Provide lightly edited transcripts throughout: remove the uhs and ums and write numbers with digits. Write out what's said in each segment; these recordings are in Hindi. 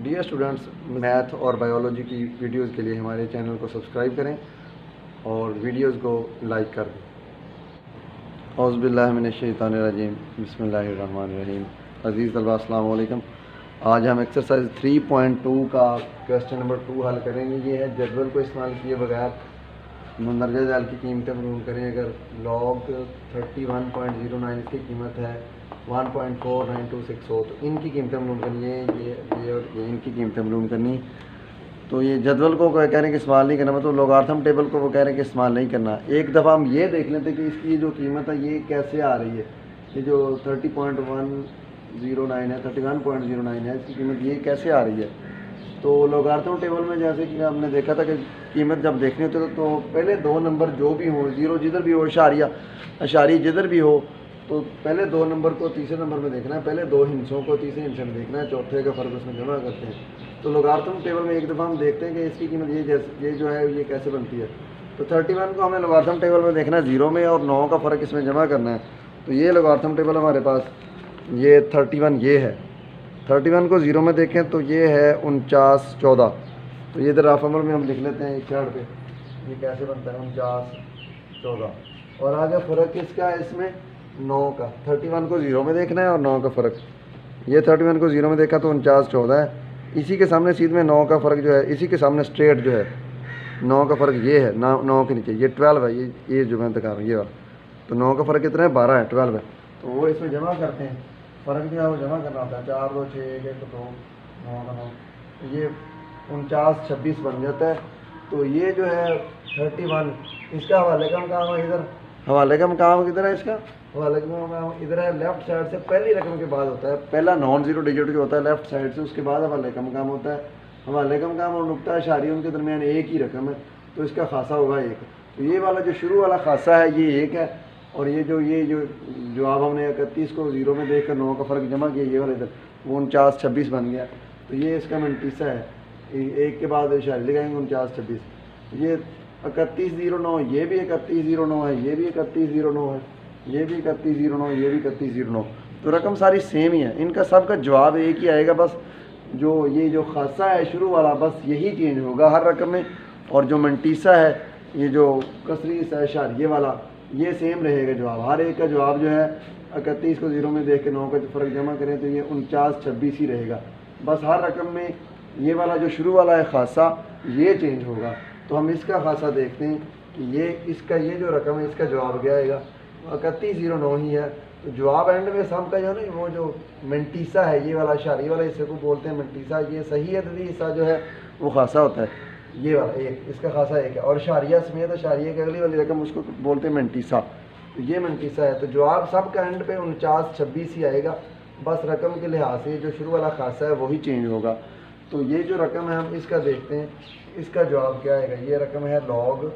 डियर स्टूडेंट्स, मैथ और बायोलॉजी की वीडियोस के लिए हमारे चैनल को सब्सक्राइब करें और वीडियोस को लाइक कर दें। औज़ुबिल्लाहिमिनश्शैतानिर्रजीम, बिस्मिल्लाहिर्रहमानिर्रहीम। अज़ीज़ तलबा, अस्सलाम वालेकुम। आज हम एक्सरसाइज 3.2 का क्वेश्चन नंबर 2 हल करेंगे। ये है जदवल को इस्तेमाल किए बगैर मंदरजा जाल की कीमतें मालूम करें। अगर लॉग 31.09 इसकी कीमत है 1.4926 हो तो इनकी कीमतें मालूम करनी है। ये और ये इनकी कीमतें मालूम करनी। तो ये जदवल को कह रहे हैं कि इस्तेमाल नहीं करना, मतलब लोगार्थम टेबल को वो कह रहे हैं कि इस्तेमाल नहीं करना। एक दफ़ा हम ये देख लेते कि इसकी जो कीमत है ये कैसे आ रही है। ये जो 30.109 है, 31.09 है, इसकी कीमत ये कैसे आ रही है। तो लोगार्थम टेबल में जैसे कि हमने देखा था कि कीमत जब देखनी होती है तो पहले दो नंबर जो भी हो, ज़ीरो जिधर भी हो, अशारी जिधर भी हो, तो पहले दो नंबर को तीसरे नंबर में देखना है, पहले दो हिस्सों को तीसरे हिस्से में देखना है, चौथे का फ़र्क उसमें जमा करते हैं। तो लोगार्थम टेबल में एक दफ़ा हम देखते हैं कि इसकी कीमत ये जो है ये कैसे बनती है। तो 31 को हमें लोगार्थम टेबल में देखना है ज़ीरो में, और 9 का फ़र्क इसमें जमा करना है। तो ये लोगार्थम टेबल हमारे पास ये 31 ये है। 31 को ज़ीरो में देखें तो ये है 4914। तो ये इधर राफ अमल में हम लिख लेते हैं एक चार्ट पे, ये कैसे बनता है 4914। और आगे फ़र्क किसका है इसमें 9 का। 31 को ज़ीरो में देखना है और 9 का फ़र्क। ये 31 को ज़ीरो में देखा तो 4914 है। इसी के सामने सीध में 9 का फ़र्क जो है, इसी के सामने स्ट्रेट जो है 9 का फ़र्क ये है, 9 के नीचे ये 12 है। ये जो मैं दिखा रहा हूँ ये वाला, तो 9 का फ़र्क कितना है 12 है, 12 है। तो वो इसमें जमा करते हैं, फ़र्क जो है वो जमा करना होता है। 4 2 6 1 1 2 9 का 9, ये 4926 बन जाता है। तो ये जो है 31 इसका हवाले का मकाम है इधर। हवाले का मकाम किधर है इसका? हवाले का मकाम इधर है, लेफ्ट साइड से पहली रकम के बाद होता है। पहला नॉन ज़ीरो डिजिट जो होता है लेफ्ट साइड से, उसके बाद हवाले का मकाम होता है। हवाले का मकाम और नुक्ता इशारी उनके दरमियान एक ही रकम है, तो इसका खासा होगा 1। तो ये वाला जो शुरू वाला खासा है ये 1 है, और ये जो जवाब हमने 31 को ज़ीरो में देख कर 9 का फ़र्क जमा किया, ये वाला इधर वो 4926 बन गया। तो ये इसका मंतीसा है, 1 के बाद इशारे लगाएंगे 4926। ये 3109, ये भी 3109 है, ये भी 3109 है, ये भी 3109, ये भी 3109। तो रकम सारी सेम ही है, इनका सब का जवाब एक ही आएगा। बस ये जो खासा है शुरू वाला, बस यही चेंज होगा हर रकम में। और जो मंटीसा है, ये जो कसरी इशारिये वाला, ये सेम रहेगा जवाब। हर एक का जवाब जो है 31 को ज़ीरो में देख के 9 का फ़र्क जमा करें तो ये 4926 ही रहेगा। बस हर रकम में ये वाला जो शुरू वाला है खासा, ये चेंज होगा। तो हम इसका खासा देखते हैं कि ये इसका ये जो रकम है इसका जवाब क्या आएगा, 3109 ही है। तो जवाब एंड में सम का जो है ना, वो जो मंटीसा है, ये वाला इशारी वाला हिस्से को बोलते हैं मंटीसा। ये सही अददी हिस्सा जो है वो खासा होता है, ये वाला 1, इसका खासा 1 है। और इशारिया समेत इशारिये की अगली वाली रकम उसको बोलते हैं मंटीसा। तो ये मंटीसा है। तो जवाब सब का एंड पे 4926 ही आएगा। बस रकम के लिहाज से जो शुरू वाला खासा है वही चेंज होगा। तो ये जो रकम है हम इसका देखते हैं, इसका जवाब क्या आएगा। ये रकम है लॉग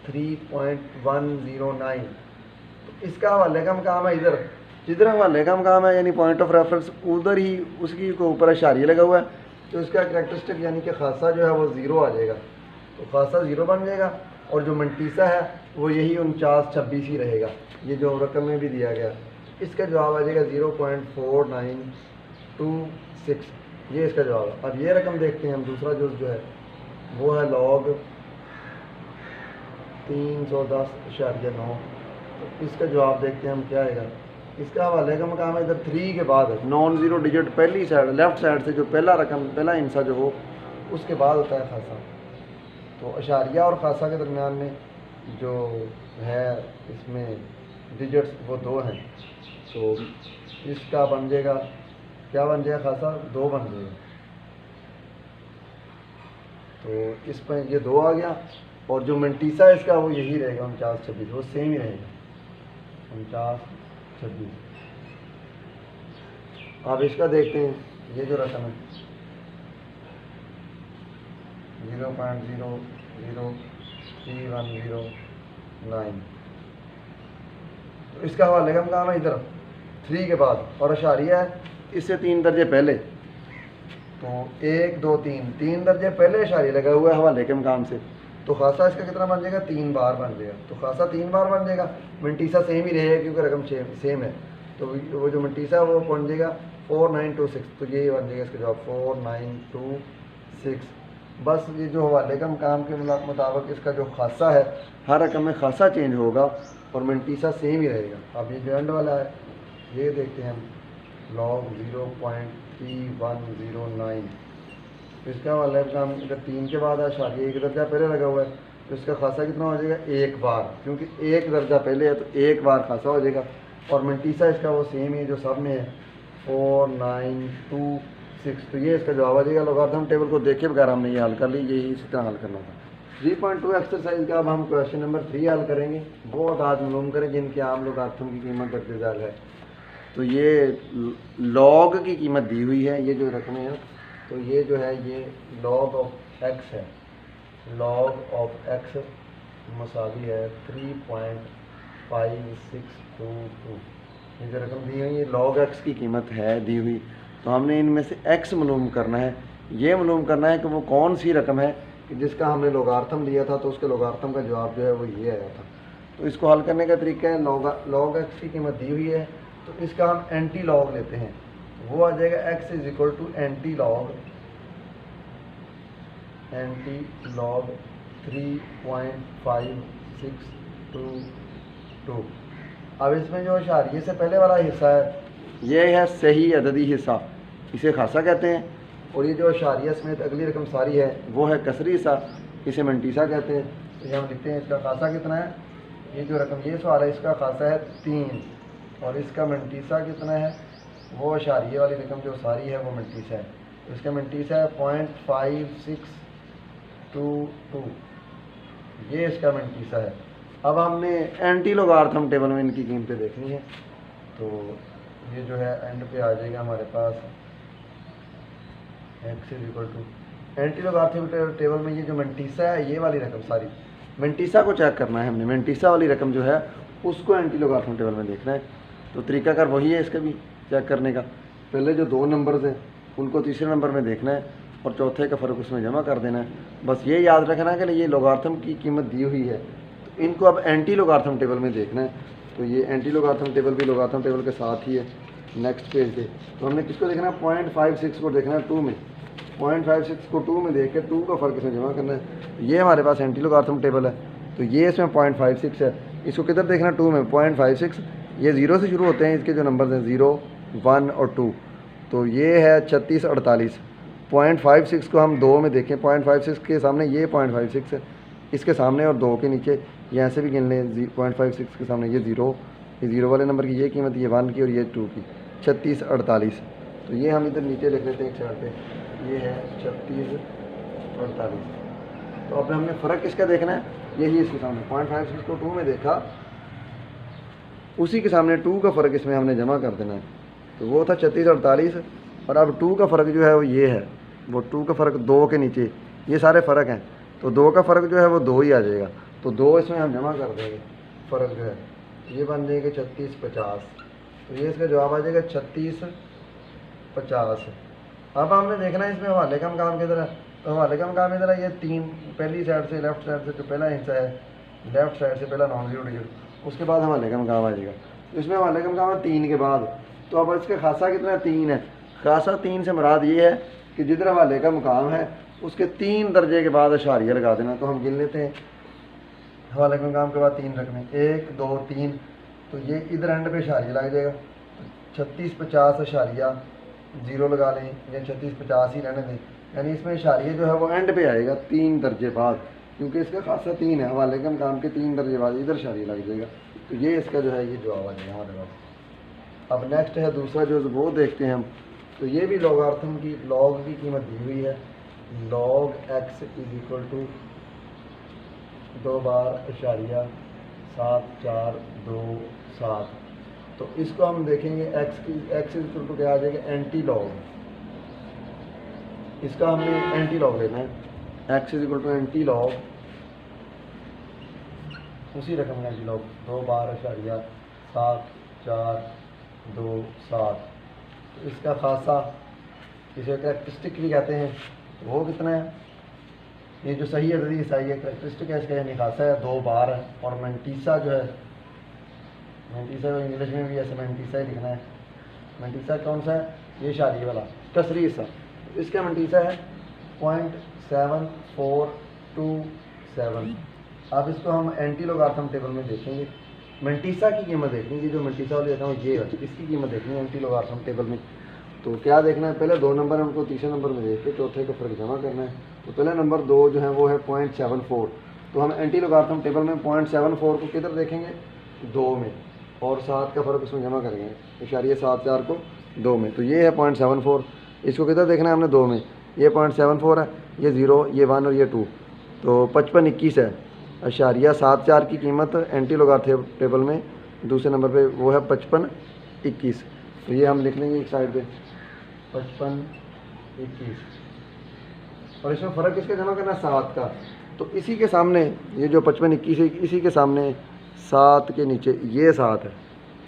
3.109। तो इसका हवाले का मकाम है इधर, जिधर हवाले का मकाम है यानी पॉइंट ऑफ रेफरेंस, उधर ही उसकी को ऊपर इशारिया लगा हुआ है। तो इसका करैक्टरिस्टिक यानी कि खासा जो है वो ज़ीरो आ जाएगा। तो खासा ज़ीरो बन जाएगा, और जो मंटीसा है वो यही 4926 ही रहेगा, ये जो रकम में भी दिया गया। इसका जवाब आ जाएगा 0.4926, ये इसका जवाब है। अब ये रकम देखते हैं हम, दूसरा जो है वो है लॉग 310.9। तो इसका जवाब देखते हैं हम क्या आएगा। इसका हवाले का मकाम है इधर 3 के बाद है, नॉन ज़ीरो डिजिट पहली साइड लेफ्ट साइड से जो पहला रकम पहला हिस्सा जो हो उसके बाद होता है खासा। तो अशारिया और खासा के दरमियान में जो है इसमें डिजिट्स वो 2 हैं। तो इसका बन जाएगा, क्या बन जाएगा, खासा 2 बन जाएगा। तो इस पर ये 2 आ गया, और जो मंटीसा है इसका वो यही रहेगा 4926, वो सेम ही रहेगा 4926। अब इसका देखते हैं, ये जो रकम है 0.0031009, तो इसका हवाले का मकाम है इधर 3 के बाद, और अशारिया है इससे 3 दर्जे पहले। तो 1 2 3 दर्जे पहले इशारे लगा हुआ है हवाले के मकाम से। तो खासा इसका कितना बन जाएगा, 3 बार बन जाएगा। तो खासा 3 बार बन जाएगा, मंटीसा सेम ही रहेगा क्योंकि रकम सेम है। तो वो जो मंटीसा वो बन जाएगा 4926, तो ये बन जाएगा इसका जवाब 4926। बस ये जो हवाले का मकाम के मुताबिक इसका जो खासा है, हर रकम में खासा चेंज होगा और मंटीसा सेम ही रहेगा। अब ये जो एंड वाला है ये देखते हैं हम, log 0.3109, तो इसका हवाले का काम इधर 3 के बाद आशारिया 1 दर्जा पहले लगा हुआ है, तो इसका खासा कितना हो जाएगा, एक बार, क्योंकि 1 दर्जा पहले है तो एक बार खासा हो जाएगा। और मंटीसा इसका वो सेम ही है जो सब में है, 4926, तो ये इसका जवाब आ जाएगा। लॉगरिथम टेबल को देखे बगैर हमने ये हल कर ली, यही इसी तरह हल करना था। 3.2 एक्सरसाइज का अब हम क्वेश्चन नंबर 3 हल करेंगे। बहुत आज मालूम करें जिनके आम लॉगरिथम की कीमत दर्जेदार है। तो ये लॉग की कीमत दी हुई है, ये जो रकमें हैं, तो ये जो है ये लॉग ऑफ एक्स है, लॉग ऑफ एक्स मसावी है 3.5622। ये जो रकम दी हुई है लॉग एक्स की कीमत है दी हुई, तो हमने इनमें से एक्स मालूम करना है। ये मालूम करना है कि वो कौन सी रकम है कि जिसका हमने लॉगरिथम लिया था, तो उसके लॉगरिथम का जवाब जो है वो ये आया था। तो इसको हल करने का तरीका है, लॉग एक्स की कीमत दी हुई है तो इसका हम एंटी लॉग लेते हैं, वो आ जाएगा x is equal to antilog 3.5622। अब इसमें जो इशारिये से पहले वाला हिस्सा है ये है सही अददी हिस्सा, इसे खासा कहते हैं। और ये जो इशारिया समेत अगली रकम सारी है वो है कसरी हिस्सा, इसे मंटीसा कहते हैं। तो ये हम लिखते हैं इसका खासा कितना है, ये जो रकम ये सवाल है इसका खासा है 3, और इसका मंटीसा कितना है, वो इशारिये वाली रकम जो सारी है वो मंटीसा है, तो इसका मंटीसा है 0.5622, ये इसका मंटीसा है। अब हमने एंटी लॉगरिथम टेबल में इनकी कीमतें देखनी है, तो ये जो है एंड पे आ जाएगा हमारे पास x is equal to antilogarithm table में ये जो मंटीसा है ये वाली रकम सारी, मंटीसा को चेक करना है हमने, मंटीसा वाली रकम जो है उसको एंटी लॉगरिथम टेबल में देखना है। तो तरीकाकार वही है इसका भी चेक करने का, पहले जो 2 नंबर्स हैं उनको तीसरे नंबर में देखना है और चौथे का फ़र्क उसमें जमा कर देना है। बस ये याद रखना कि ये लॉगरिथम की कीमत दी हुई है, तो इनको अब एंटी लॉगरिथम टेबल में देखना है। तो ये एंटी लॉगरिथम टेबल भी लॉगरिथम टेबल के साथ ही है नेक्स्ट पेज पे। तो हमने किसको देखना है, 0.56 को देखना है 2 में, 0.56 को 2 में देख के 2 का फ़र्क इसमें जमा करना है। ये हमारे पास एंटी लॉगरिथम टेबल है, तो ये इसमें 0.56 है, इसको किधर देखना है 2 में, 0.56, ये 0 से शुरू होते हैं इसके जो नंबर हैं 0, 1 और 2, तो ये है 3648। 0.56 को हम 2 में देखें, 0.56 के सामने ये 0.56 है, इसके सामने और 2 के नीचे ये ऐसे भी गिन लें, 0.56 के सामने ये 0, ये 0 वाले नंबर की ये कीमत, ये 1 की और ये 2 की, 3648। तो ये हम इधर नीचे लिख लेते हैं एक चार्ट पे, ये है 3648। तो अब हमने फ़र्क किसका देखना है, यही इसके सामने 0.56 को 2 में देखा, उसी के सामने 2 का फ़र्क इसमें हमने जमा कर देना है। तो वो था 3648, और अब 2 का फ़र्क जो है वो ये है, वो 2 का फ़र्क 2 के नीचे ये सारे फ़र्क हैं, तो 2 का फ़र्क जो है वो 2 ही आ जाएगा, तो 2 इसमें हम जमा कर देंगे, फ़र्क जो है ये बन जाएगा 3650। तो ये इसका जवाब आ जाएगा 3650। अब हमने देखना है इसमें हवाले का मकाम किधर है, तो हवाले का मकाम इधर है, ये 3 पहली साइड से लेफ्ट साइड से जो पहला हिस्सा है, लेफ्ट साइड से पहला नॉन जीरो डिजिट, उसके बाद हवाले का मकाम आ जाएगा। तो इसमें हवाले का मकाम है 3 के बाद, तो अब इसका खासा कितना है, 3 है। खासा 3 से मुराद ये है कि जिधर हवाले का मकाम है उसके 3 दर्जे के बाद इशारिया लगा देना। तो हम गिन लेते हैं, हवाले के मकाम के बाद 3 रकमें, 1 2 3, तो ये इधर एंड पे इशारिया लग जाएगा, 3650 इशारिया 0 लगा लें या 3650 ही रहने दें, यानी इसमें इशारिया जो है वो एंड पे आएगा 3 दर्जे बाद, क्योंकि इसका खासा 3 है, हवाले के मकाम के 3 दर्जे बाद इधर इशारिया लग जाएगा। तो ये इसका जो है ये जवाब आ जाएगा हमारे पास। अब नेक्स्ट है दूसरा जो वो देखते हैं हम, तो ये भी लॉगरिथम की लॉग की कीमत दी हुई है, log x is equal to 2 bar इशारिया 7427। तो इसको हम देखेंगे x इज इक्वल टू क्या आ जाएगा, एंटी लॉग, इसका हमने एंटी लॉग लेना है, x is equal to antilog, उसी रकम का एंटी लॉग 2 बार इशारिया 7427। तो इसका खासा, इसे कैरेक्टरिस्टिक भी कहते हैं, तो वो कितना है, ये जो सही अददी हिस्सा है कैरेक्टरिस्टिक है इसका, यानी खासा है 2 बार है। और मंटीसा जो है, मंटीसा इंग्लिश में भी ऐसे मंटीसा ही लिखना है, मंटीसा कौन सा है, ये इशारिये वाला कसरी हिस्सा, इसका मंटीसा है 0.7427। अब इसको हम एंटी लोगारिथम टेबल में देखेंगे, मंटीसा की कीमत देखनी, जो मंटीसा वाली देता हूँ ये है, इसकी कीमत देखनी है एंटी लोगारिथम टेबल में। तो क्या देखना है, पहले 2 नंबर हमको तीसरे नंबर में देख के चौथे का फ़र्क जमा करना है। तो पहले नंबर 2 जो है वो है 0.74, तो हम एंटी लोगारिथम टेबल में 0.74 को किधर देखेंगे, 2 में, और 7 का फ़र्क इसमें जमा करेंगे, इशारिये 7 को 2 में। तो ये है 0.74, इसको किधर देखना है हमने, 2 में। ये 0.74 है, ये 0, ये 1 और ये 2, तो 5521 है। इशारिया 7 की कीमत एंटी लोगारिथम टेबल में दूसरे नंबर पे वो है 5521। तो ये हम लिख लेंगे एक साइड पे 5521, और इसमें फ़र्क किसका जमा करना है, 7 का। तो इसी के सामने ये जो 5521 है, इसी के सामने 7 के नीचे ये 7 है,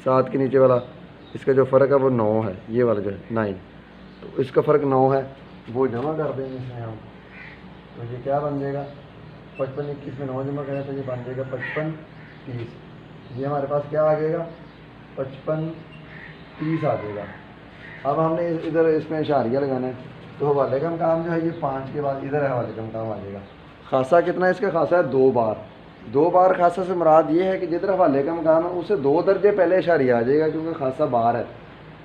7 के नीचे वाला इसका जो फ़र्क है वो 9 है, ये वाला जो है 9, तो इसका फ़र्क 9 है, वो जमा कर देंगे इसमें हम। तो ये क्या बन जाएगा, 5521 में 9 जमा करें तो ये बन जाएगा 5530। ये हमारे पास क्या आ जाएगा, 5530 आ जाएगा। अब हमने इधर इसमें इशारिया लगाना है, तो हवाले का काम जो है ये 5 के बाद इधर हवाले का काम आ जाएगा। खासा कितना है इसका, खासा है 2 बार। 2 बार खासा से मुराद ये है कि जिधर हवाले का मकान हो उससे 2 दर्जे पहले इशारिया आ जाएगा, क्योंकि खासा बार है।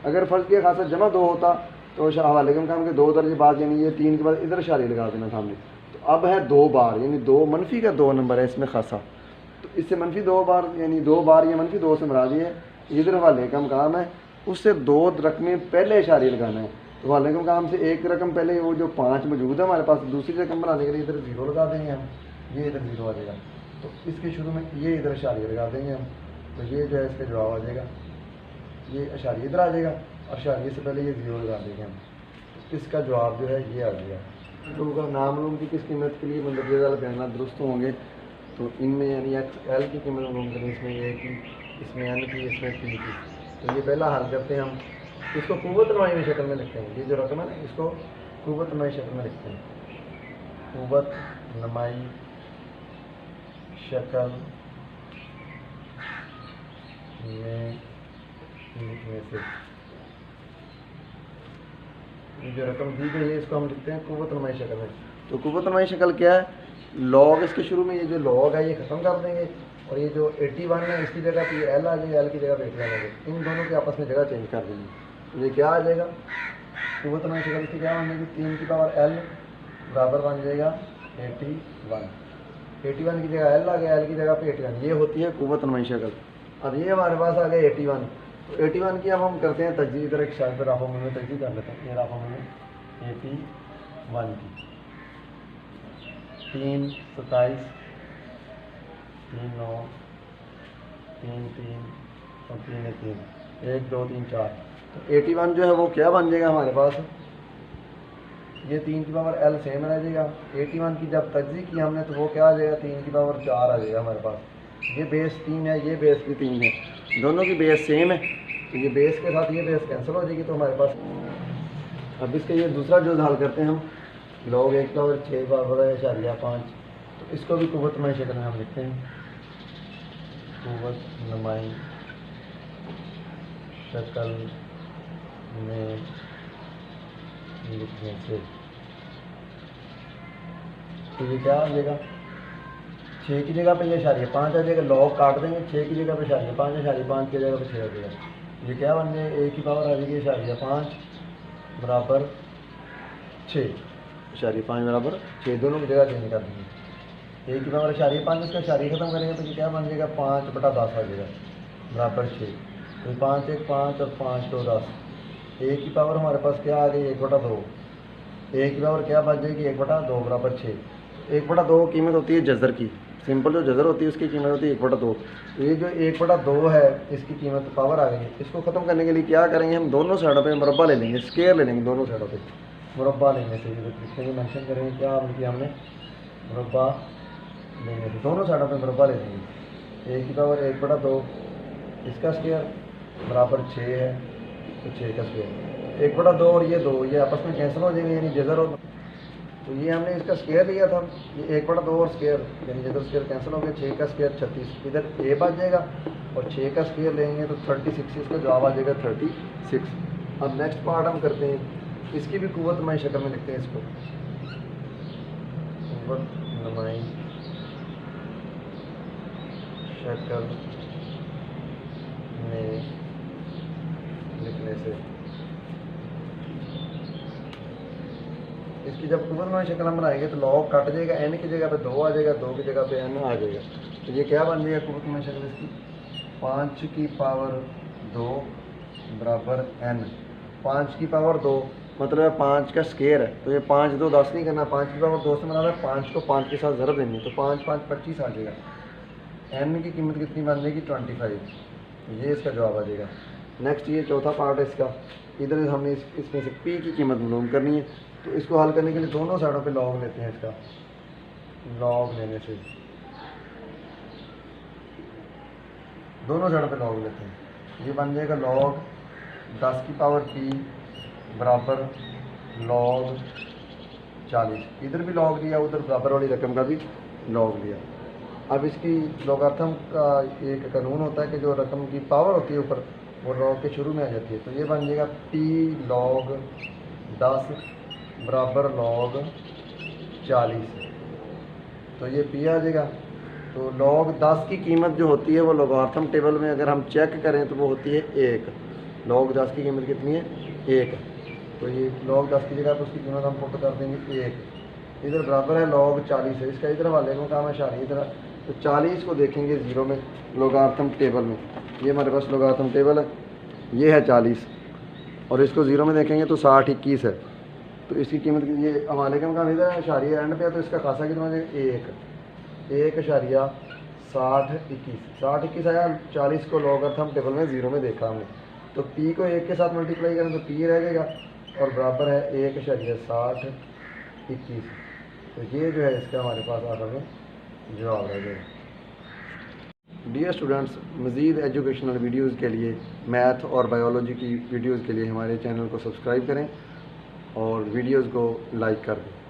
अगर फ़र्ज़ किया खासा जमा 2 होता तो हवाले के मकान के 2 दर्जे बाद, यानी ये 3 के बाद इधर इशारिया लगा देना सामने। तो अब है 2 बार, यानी 2 मनफी का 2 नंबर है इसमें खासा, तो इससे मनफी 2 बार, यानी 2 बार या मनफी 2 से मुराद ये है इधर हवाले का मकाम है उससे 2 रकमें पहले इशारिया लगाना है। तो हवाले के मकाम से 1 रकम पहले वो जो 5 मौजूद है हमारे पास, दूसरी रकम बनाने के लिए इधर 0 लगा देंगे हम, ये इधर 0 आ जाएगा। तो इसके शुरू में ये इधर इशारिया लगा देंगे हम, तो ये जो है इसका जवाब आ जाएगा, ये इशारिया इधर आ जाएगा और इशारिये से पहले ये 0 लगा देंगे हम, तो इसका जवाब जो है ये आ जाएगा। तो नामलूम की किस कीमत के लिए मंदरजेदार बयान दुरुस्त होंगे, तो इनमें यानी एल की कीमत मालूम करें, इसमें ए की, इसमें एन की, इसमें पी की। तो ये पहला हल करते हैं हम, इसको कुव्वत नुमाई में शक्ल में लिखते हैं, ये जो रकम है ना इसको कुव्वत नुमाई शक्ल में लिखते हैं, कुव्वत नुमाई शक्ल में लिखने से ये जो रकम दी गई है इसको हम लिखते हैं कुव्वत नुमाई शक्ल में। तो कुव्वत नुमाई शक्ल क्या है, लॉग, इसके शुरू में ये जो लॉग है ये ख़त्म कर देंगे, और ये जो 81 है इसकी जगह पे एल आ जाएगा, एल की जगह पे 81 आ जाएगा, इन दोनों के आपस में जगह चेंज कर देंगे। तो ये क्या आ जाएगा, कुव्वत नुमाई शक्ल इसकी क्या बन जाएगी, 3 की पावर एल बराबर बन जाएगा 81। 81 की जगह एल आ गया, एल की जगह पे 81, ये होती है कुव्वत नुमाई शक्ल। अब ये हमारे पास आ गया 81, तो 81 की अब हम करते हैं तजदीद, इधर एक शायद राफा में तजदीद कर लेते हैं। ये राफा में 81 की 3 27 3 9 3 3 और 3 3 1 2 3 4। तो 81 जो है वो क्या बन जाएगा हमारे पास, ये 3 की पावर एल सेम रह जाएगा। 81 की जब तजदीद की हमने तो वो क्या आ जाएगा, 3 की पावर 4 आ जाएगा हमारे पास। ये बेस 3 है, ये बेस भी 3 है, दोनों की बेस सेम है, तो ये बेस के साथ ये बेस कैंसिल हो जाएगी। तो हमारे पास अब इसके ये दूसरा जो हल करते हैं हम, लॉग 1 पावर 6 बराबर है इशारिया 5, तो इसको भी कुव्वत नुमाई शक्ल में हम लिखते हैं, कुव्वत नुमाई शक्ल में लिखने से। तो ये क्या आ जाएगा, 6 की जगह पे ये इशारिया 5 आ जाएगा, लॉग काट देंगे, 6 की जगह पे इशारिया 5 की जगह पे 6 आ जाएगा। ये क्या बन जाएगा, 1 की पावर आ जाएगी इशारिया 5 बराबर 6, इशारिया 5 बराबर 6, दोनों की जगह चेंज कर देंगे। 1 की पावर इशारिया 5, इसका इशारिया खत्म करेंगे तो ये क्या बन जाएगा, 5/10 आ जाएगा बराबर 6। तो 5 1 5 और 5 2 10। 1 की पावर हमारे पास क्या आ गई, 1/2। 1 की पावर क्या बच जाएगी, 1/2 बराबर 6। 1/2 कीमत होती है जज़र की, सिंपल जो जज़र होती है उसकी कीमत होती है 1/2। तो ये जो 1/2 है इसकी कीमत पावर आ गई। इसको ख़त्म करने के लिए क्या करेंगे, हम दोनों साइडों पे मुरब्बा ले लेंगे, स्क्वायर ले लेंगे, दोनों साइडों पे मुरब्बा लेने से लिखेंगे, मेंशन करेंगे क्या किया हमने, मुरब्बा लेंगे, तो दोनों साइडों पे मुरब्बा ले लेंगे। 1 की पावर 1/2 इसका स्क्वायर बराबर 6 है, तो 6 का स्क्वायर 1/2 और ये 2 ये आपस में कैंसिल हो जाएंगे, यानी जज़र हो। तो ये हमने इसका स्क्वायर लिया था, ये 1/2 और स्क्वायर यानी जज़र स्क्वायर कैंसिल हो गया, 6 का स्क्वायर 36, इधर ए बच जाएगा, और 6 का स्क्वायर लेंगे तो 36, इसका जवाब आ जाएगा 36। अब नेक्स्ट पार्ट हम करते हैं, इसकी भी कुव्वत नुमाई शक्ल में लिखते हैं इसको, कुव्वत नुमाई शक्ल में लिखने से इसकी जब कुव्वत नुमाई शक्ल हम बनाएंगे तो लॉग कट जाएगा, एन की जगह पे 2 आ जाएगा, 2 की जगह पे एन आ जाएगा। तो ये क्या बन जाएगा कुव्वत नुमाई शक्ल इसकी, 5 की पावर 2 बराबर एन। 5 की पावर 2 मतलब है 5 का स्केयर है, तो ये 5 2 10 नहीं करना, 5 की पावर 2 से बना है 5 को 5 के साथ ज़रब देनी है, तो 5 5 25 आ जाएगा। एन की कीमत कितनी बन जाएगी 25, ये इसका जवाब आ जाएगा। नेक्स्ट ये चौथा पार्ट है इसका, इधर हमने इसमें से पी की कीमत मालूम करनी है, तो इसको हल करने के लिए दोनों साइडों पे लॉग लेते हैं। इसका लॉग लेने से दोनों साइडों पे लॉग लेते हैं, ये बन जाएगा लॉग 10 की पावर पी बराबर लॉग 40। इधर भी लॉग लिया, उधर बराबर वाली रकम का भी लॉग लिया। अब इसकी लॉगरिथम का एक कानून होता है कि जो रकम की पावर होती है ऊपर वो लॉग के शुरू में आ जाती है, तो ये बन जाएगा पी लॉग 10 बराबर लॉग 40, तो ये पी आ जाएगा। तो लॉग 10 की कीमत जो होती है वो लॉगरिथम टेबल में अगर हम चेक करें तो वो होती है 1। लॉग 10 की कीमत कितनी है 1, तो ये लॉग 10 की जगह पर उसकी कीमत हम पुट कर देंगे 1। इधर बराबर है लॉग 40 है, इसका इधर वाले को काम है इशारे इधर, तो 40 को देखेंगे ज़ीरो में लॉगरिथम टेबल में, ये हमारे पास लॉगरिथम टेबल है, ये है 40 और इसको ज़ीरो में देखेंगे तो 60 21 है, तो इसकी कीमत ये हमारे का काम इधर है इशारिया एंड पे है, तो इसका खासा कितना हो जाएगा 1 इशारिया 60 21 आया। 40 को लॉगरिथम टेबल में ज़ीरो में देखा हमने, तो पी को 1 के साथ मल्टीप्लाई करें तो पी रह जाएगा और बराबर है 1 इशारिया 60 21, तो ये जो है इसका हमारे पास आता है जवाब रह जाएगा। डियर स्टूडेंट्स, मज़ीद एजुकेशनल वीडियोज़ के लिए, मैथ और बायोलॉजी की वीडियोज़ के लिए हमारे चैनल को सब्सक्राइब करें और वीडियोज़ को लाइक कर दें।